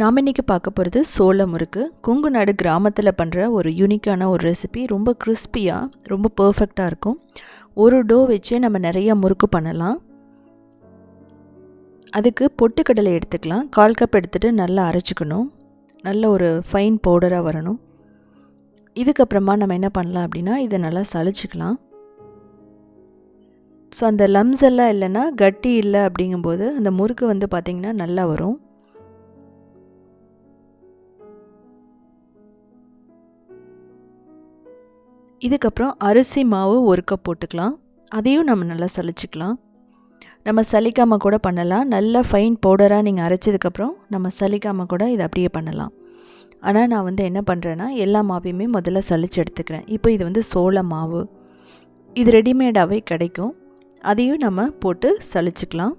நாம் இன்றைக்கி பார்க்க போகிறது சோள முறுக்கு. கொங்கு நாடு கிராமத்தில் பண்ணுற ஒரு யூனிக்கான ஒரு ரெசிபி. ரொம்ப கிறிஸ்பியாக ரொம்ப பர்ஃபெக்டாக இருக்கும். ஒரு டோ வச்சே நம்ம நிறையா முறுக்கு பண்ணலாம். அதுக்கு பொட்டுக்கடலை எடுத்துக்கலாம். 1/4 கப் எடுத்துகிட்டு நல்லா அரைச்சிக்கணும். நல்ல ஒரு ஃபைன் பவுடராக வரணும். இதுக்கப்புறமா நம்ம என்ன பண்ணலாம் அப்படின்னா, இதை நல்லா சலிச்சிக்கலாம். ஸோ அந்த லம்ஸ் எல்லாம் இல்லைன்னா, கட்டி இல்லை அப்படிங்கும்போது அந்த முறுக்கு வந்து பார்த்திங்கன்னா நல்லா வரும். இதுக்கப்புறம் அரிசி மாவு 1 கப் போட்டுக்கலாம். அதையும் நம்ம நல்லா சலிச்சிக்கலாம். நம்ம சலிக்காமல் கூட பண்ணலாம். நல்லா ஃபைன் பவுடராக நீங்கள் அரைச்சதுக்கப்புறம் நம்ம சலிக்காமல் கூட இதை அப்படியே பண்ணலாம். ஆனால் நான் வந்து என்ன பண்ணுறேன்னா, எல்லா மாவையுமே முதல்ல சலிச்சு எடுத்துக்கிறேன். இப்போ இது வந்து சோள மாவு. இது ரெடிமேடாகவே கிடைக்கும். அதையும் நம்ம போட்டு சலிச்சுக்கலாம்.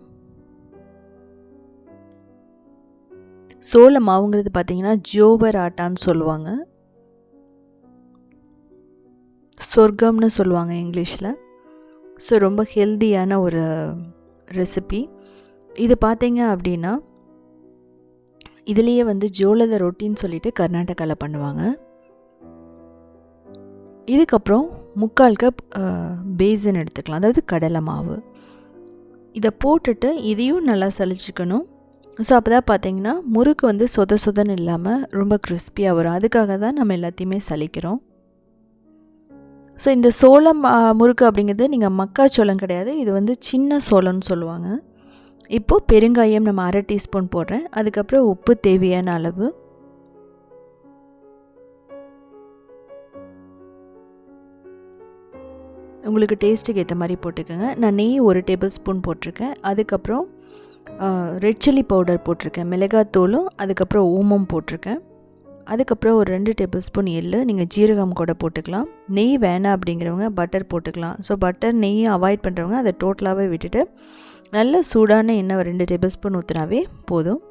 சோள மாவுங்கிறது பார்த்திங்கன்னா ஜோவர் ஆட்டான்னு சொல்லுவாங்க. சொர்க்கம்னு சொல்லுவாங்க இங்கிலீஷில். ஸோ ரொம்ப ஹெல்தியான ஒரு ரெசிபி இது. பார்த்தீங்க அப்படின்னா இதுலேயே வந்து ஜோளத ரொட்டின்னு சொல்லிட்டு கர்நாடகாவில் பண்ணுவாங்க. இதுக்கப்புறம் 3/4 கப் பேசன் எடுத்துக்கலாம், அதாவது கடலை மாவு. இதை போட்டுட்டு இதையும் நல்லா சலிச்சிக்கணும். ஸோ அப்போ தான் பார்த்தீங்கன்னா முறுக்கு வந்து சொத சொதன்னு இல்லாமல் ரொம்ப கிறிஸ்பியாக வரும். அதுக்காக தான் நம்ம எல்லாத்தையுமே சலிக்கிறோம். ஸோ இந்த சோளம் முறுக்கு அப்படிங்கிறது நீங்கள் மக்காச்சோளம் கிடையாது, இது வந்து சின்ன சோளம்னு சொல்லுவாங்க. இப்போது பெருங்காயம் நம்ம 1/2 டீஸ்பூன் போடுறேன். அதுக்கப்புறம் உப்பு தேவையான அளவு. உங்களுக்கு டேஸ்ட்டுக்கு ஏற்ற மாதிரி போட்டுக்கோங்க. நான் நெய் 1 டேபிள் ஸ்பூன் போட்டிருக்கேன். அதுக்கப்புறம் ரெட் சில்லி பவுடர் போட்டிருக்கேன், மிளகாத்தூளும் அதுக்கப்புறம் ஓமம் போட்டிருக்கேன். அதுக்கப்புறம் ஒரு 2 டேபிள் ஸ்பூன் எள்ளு, நீங்கள் ஜீரகம் கூட போட்டுக்கலாம். நெய் வேணாம் அப்படிங்கிறவங்க பட்டர் போட்டுக்கலாம். ஸோ பட்டர் நெய்யை அவாய்ட் பண்ணுறவங்க அதை டோட்டலாகவே விட்டுட்டு நல்ல சூடான எண்ணெய் 2 டேபிள் ஸ்பூன் ஊற்றினாவே போதும்.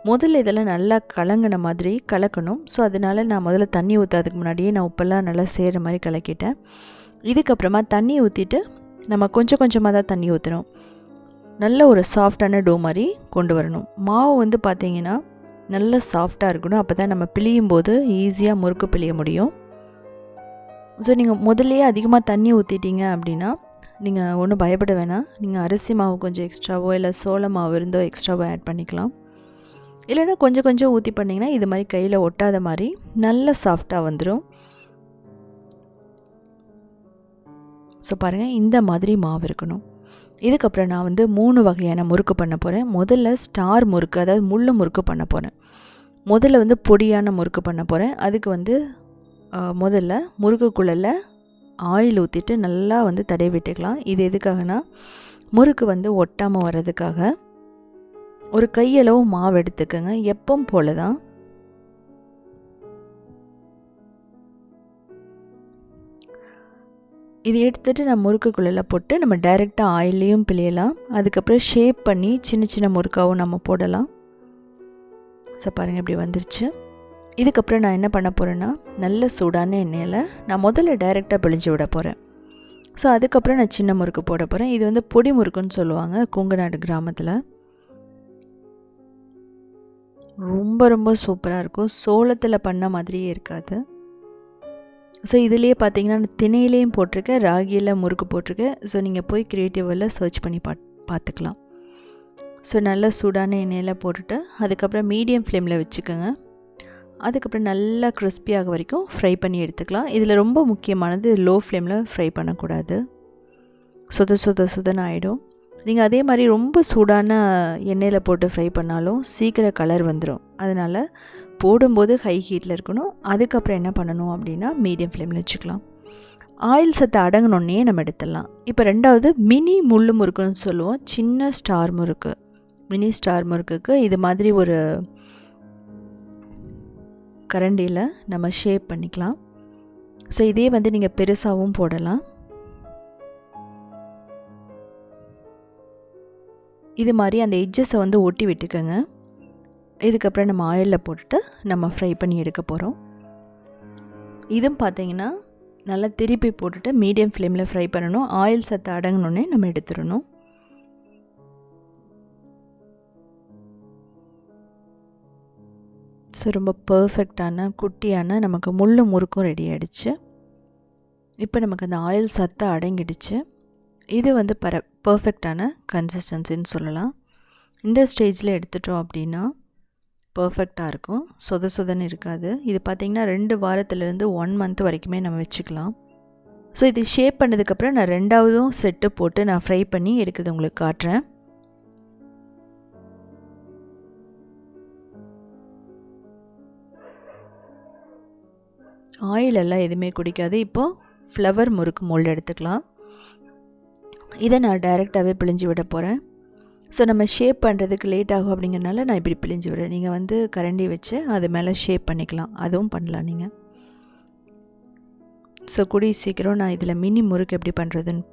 முதல்ல இதெல்லாம் நல்லா கலங்கின மாதிரி கலக்கணும். ஸோ அதனால் நான் முதல்ல தண்ணி ஊற்றாதுக்கு முன்னாடியே நான் உப்பெல்லாம் நல்லா சேர்கிற மாதிரி கலக்கிட்டேன். இதுக்கப்புறமா தண்ணி ஊற்றிட்டு நம்ம கொஞ்சம் கொஞ்சமாக தான் தண்ணி ஊற்றுறோம். நல்ல ஒரு சாஃப்டான டோ மாதிரி கொண்டு வரணும். மாவு வந்து பார்த்திங்கன்னா நல்ல சாஃப்டாக இருக்கணும். அப்போ தான் நம்ம பிழியும் போது ஈஸியாக முறுக்கு பிழிய முடியும். ஸோ நீங்கள் முதல்லையே அதிகமாக தண்ணி ஊற்றிட்டீங்க அப்படின்னா நீங்கள் ஒன்றும் பயப்பட வேணாம். நீங்கள் அரிசி மாவு கொஞ்சம் எக்ஸ்ட்ராவோ இல்லை சோள மாவு இருந்தோ எக்ஸ்ட்ராவோ ஆட் பண்ணிக்கலாம். இல்லைன்னா கொஞ்சம் கொஞ்சம் ஊற்றி பண்ணிங்கன்னா இது மாதிரி கையில் ஒட்டாத மாதிரி நல்ல சாஃப்டாக வந்துடும். ஸோ பாருங்கள், இந்த மாதிரி மாவு இருக்கணும். இதுக்கப்புறம் நான் வந்து 3 வகையான முறுக்கு பண்ண போகிறேன். முதல்ல ஸ்டார் முறுக்கு, அதாவது முள்ளு முறுக்கு பண்ண போகிறேன். முதல்ல வந்து பொடியான முறுக்கு பண்ண போகிறேன். அதுக்கு வந்து முதல்ல முறுக்குக்குள்ளே ஆயில் ஊற்றிட்டு நல்லா வந்து தடவி விட்டுக்கலாம். இது எதுக்காகனா முறுக்கு வந்து ஒட்டாமல் வர்றதுக்காக. ஒரு கையளவு மாவு எடுத்துக்கோங்க, எப்பவும் போல தான். இது எடுத்துகிட்டு நம்ம முறுக்குக்குள்ளே போட்டு நம்ம டைரெக்டாக ஆயிலையும் பிழியலாம். அதுக்கப்புறம் ஷேப் பண்ணி சின்ன சின்ன முறுக்காவும் நம்ம போடலாம். ஸோ பாருங்கள், இப்படி வந்துருச்சு. இதுக்கப்புறம் நான் என்ன பண்ண போகிறேன்னா, நல்ல சூடான எண்ணெயில் நான் முதல்ல டைரெக்டாக பிழிஞ்சு விட போகிறேன். ஸோ அதுக்கப்புறம் நான் சின்ன முறுக்கு போட போகிறேன். இது வந்து பொடி முறுக்குன்னு சொல்லுவாங்க கொங்கு நாடு கிராமத்தில். ரொம்ப ரொம்ப சூப்பராக இருக்கும். சோளத்தில் பண்ண மாதிரியே இருக்காது. ஸோ இதுலேயே பார்த்தீங்கன்னா திணையிலையும் போட்டிருக்கேன், ராகியில் முறுக்கு போட்டிருக்கேன். ஸோ நீங்கள் போய் க்ரியேட்டிவில் சர்ச் பண்ணி பார்த்துக்கலாம். ஸோ நல்லா சூடான எண்ணெயில் போட்டுட்டு அதுக்கப்புறம் மீடியம் ஃப்ளேமில் வச்சுக்கோங்க. அதுக்கப்புறம் நல்லா கிறிஸ்பியாக வரைக்கும் ஃப்ரை பண்ணி எடுத்துக்கலாம். இதில் ரொம்ப முக்கியமானது லோ ஃப்ளேமில் ஃப்ரை பண்ணக்கூடாது, சுதன்னு ஆகிடும். நீங்கள் அதே மாதிரி ரொம்ப சூடான எண்ணெயில் போட்டு ஃப்ரை பண்ணாலும் சீக்கிரம் கலர் வந்துடும். அதனால் போடும்போது ஹை ஹீட்டில் இருக்கணும். அதுக்கப்புறம் என்ன பண்ணணும் அப்படின்னா மீடியம் ஃப்ளேமில் வச்சுக்கலாம். ஆயில் சத்து அடங்கினோடனே நம்ம எடுத்துடலாம். இப்போ ரெண்டாவது மினி முள்ளு முறுக்குன்னு சொல்லுவோம், சின்ன ஸ்டார் முறுக்கு. மினி ஸ்டார் முறுக்குக்கு இது மாதிரி ஒரு கரண்டியில் நம்ம ஷேப் பண்ணிக்கலாம். ஸோ இதே வந்து நீங்கள் பெருசாகவும் போடலாம். இது மாதிரி அந்த எட்ஜஸை வந்து ஒட்டி விட்டுக்கோங்க. இதுக்கப்புறம் நம்ம ஆயிலில் போட்டுட்டு நம்ம ஃப்ரை பண்ணி எடுக்க போகிறோம். இதுவும் பார்த்திங்கன்னா நல்லா திருப்பி போட்டுட்டு மீடியம் ஃப்ளேமில் ஃப்ரை பண்ணணும். ஆயில் சத்து அடங்கினோடனே நம்ம எடுத்துடணும். ஸோ ரொம்ப பர்ஃபெக்டான குட்டியான நமக்கு முள்ளு முறுக்கும் ரெடி ஆகிடுச்சு. இப்போ நமக்கு அந்த ஆயில் சத்து அடங்கிடுச்சு. இது வந்து பர்ஃபெக்டான கன்சிஸ்டன்சின்னு சொல்லலாம். இந்த ஸ்டேஜில் எடுத்துட்டோம் அப்படின்னா பர்ஃபெக்டாக இருக்கும், சொத சொதன்னு இருக்காது. இது பார்த்திங்கன்னா 2 வாரத்துலேருந்து 1 மந்த் வரைக்குமே நம்ம வச்சுக்கலாம். ஸோ இது ஷேப் பண்ணதுக்கப்புறம் நான் 2ஆவதும் செட்டு போட்டு நான் ஃப்ரை பண்ணி எடுக்கிறது உங்களுக்கு காட்டுறேன். ஆயில் எல்லாம் எதுவுமே குடிக்காது. இப்போது ஃப்ளவர் முறுக்கு மோல்டு எடுத்துக்கலாம். இதை நான் டைரெக்டாகவே பிழிஞ்சு விட போகிறேன். ஸோ நம்ம ஷேப் பண்ணுறதுக்கு லேட் ஆகும் அப்படிங்கிறனால நான் இப்படி பிழிஞ்சு விடுறேன். நீங்கள் வந்து கரண்டி வச்சு அது மேலே ஷேப் பண்ணிக்கலாம், அதுவும் பண்ணலாம் நீங்கள். ஸோ கூடிய சீக்கிரம் நான் இதில் மினி முறுக்கு எப்படி பண்ணுறதுன்னு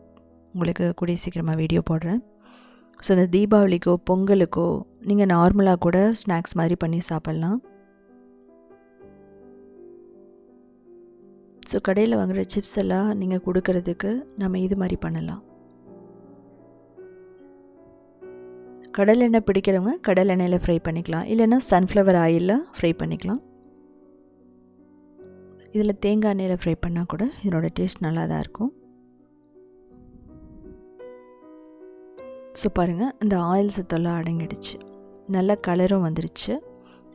உங்களுக்கு கூடிய சீக்கிரமாக வீடியோ போடுறேன். ஸோ இந்த தீபாவளிக்கோ பொங்கலுக்கோ நீங்கள் நார்மலாக கூட ஸ்நாக்ஸ் மாதிரி பண்ணி சாப்பிட்லாம். ஸோ கடையில் வாங்குகிற சிப்ஸ் எல்லாம் நீங்கள் கொடுக்கறதுக்கு நம்ம இது மாதிரி பண்ணலாம். கடலை எண்ணெய் பிடிக்கிறவங்க கடலை எண்ணெயில் ஃப்ரை பண்ணிக்கலாம், இல்லைன்னா சன்ஃப்ளவர் ஆயிலில் ஃப்ரை பண்ணிக்கலாம். இதில் தேங்காய் எண்ணெயில் ஃப்ரை பண்ணால் கூட இதனோட டேஸ்ட் நல்லா தான் இருக்கும். ஸோ பாருங்கள், இந்த ஆயில் சத்தெல்லாம் அடங்கிடுச்சு, நல்ல கலரும் வந்துருச்சு.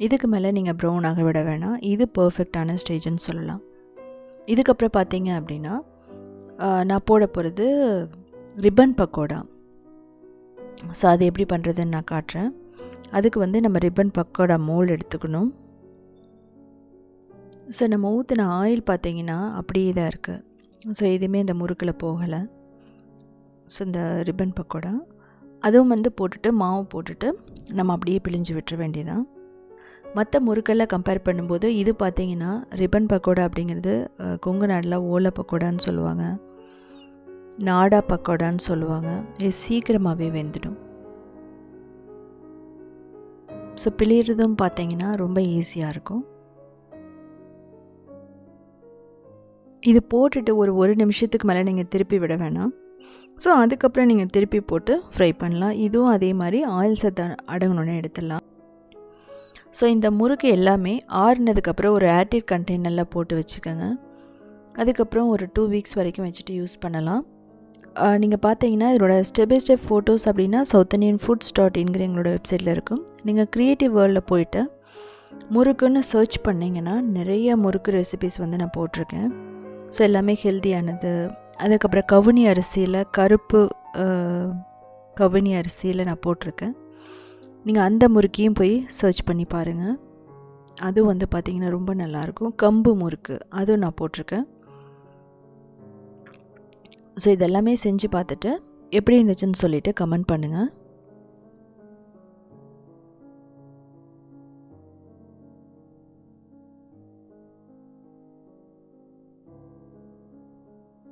இதுக்கு மேலே நீங்கள் ப்ரௌன் ஆக விட வேணாம். இது பர்ஃபெக்டான ஸ்டேஜ்னு சொல்லலாம். இதுக்கப்புறம் பார்த்தீங்க அப்படின்னா நான் போட போகிறது ரிப்பன் பக்கோடா. ஸோ அது எப்படி பண்ணுறதுன்னு நான் காட்டுறேன். அதுக்கு வந்து நம்ம ரிப்பன் பக்கோடா மோல்டு எடுத்துக்கணும். ஸோ நம்ம ஊற்றின ஆயில் பார்த்திங்கன்னா அப்படியே தான் இருக்குது. ஸோ எதுவுமே இந்த முறுக்கில் போகலை. ஸோ இந்த ரிப்பன் பக்கோடா அதுவும் வந்து போட்டுட்டு மாவு போட்டுட்டு நம்ம அப்படியே பிழிஞ்சு விட்டுற வேண்டியதான். மற்ற முறுக்கெல்லாம் கம்பேர் பண்ணும்போது இது பார்த்திங்கன்னா ரிப்பன் பக்கோடா அப்படிங்கிறது கொங்கு நாட்டில் ஓலை பக்கோடான்னு சொல்லுவாங்க, நாடா பக்கோடான்னு சொல்லுவாங்க. இது சீக்கிரமாகவே வெந்துடும். ஸோ பிழிறதும் பார்த்திங்கன்னா ரொம்ப ஈஸியாக இருக்கும். இது போட்டுட்டு ஒரு நிமிஷத்துக்கு மேலே நீங்கள் திருப்பி விட வேணாம். ஸோ அதுக்கப்புறம் நீங்கள் திருப்பி போட்டு ஃப்ரை பண்ணலாம். இதுவும் அதே மாதிரி ஆயில் சத்து அடங்கணுன்னு எடுத்துடலாம். ஸோ இந்த முறுக்கு எல்லாமே ஆறுனதுக்கப்புறம் ஒரு ஏர்டைட் கண்டெய்னரில் போட்டு வச்சுக்கோங்க. அதுக்கப்புறம் ஒரு 2 வீக்ஸ் வரைக்கும் வச்சுட்டு யூஸ் பண்ணலாம். நீங்கள் பார்த்தீங்கன்னா இதோட ஸ்டெப் பை ஸ்டெப் ஃபோட்டோஸ் அப்படின்னா southindianfoods.inங்கிற எங்களோட வெப்சைட்டில் இருக்கும். நீங்கள் க்ரியேட்டிவ் வேர்ல்டில் போயிட்டு முறுக்குன்னு சர்ச் பண்ணிங்கன்னா நிறைய முறுக்கு ரெசிபிஸ் வந்து நான் போட்டிருக்கேன். ஸோ எல்லாமே ஹெல்த்தியானது. அதுக்கப்புறம் கவுனி அரிசியில் கருப்பு கவுனி அரிசியில் நான் போட்டிருக்கேன். நீங்கள் அந்த முறுக்கையும் போய் சர்ச் பண்ணி பாருங்கள். அதுவும் வந்து பார்த்திங்கன்னா ரொம்ப நல்லாயிருக்கும். கம்பு முறுக்கு அதுவும் நான் போட்டிருக்கேன். ஸோ இதெல்லாமே செஞ்சு பார்த்துட்டு எப்படி இருந்துச்சுன்னு சொல்லிவிட்டு கமெண்ட் பண்ணுங்கள்.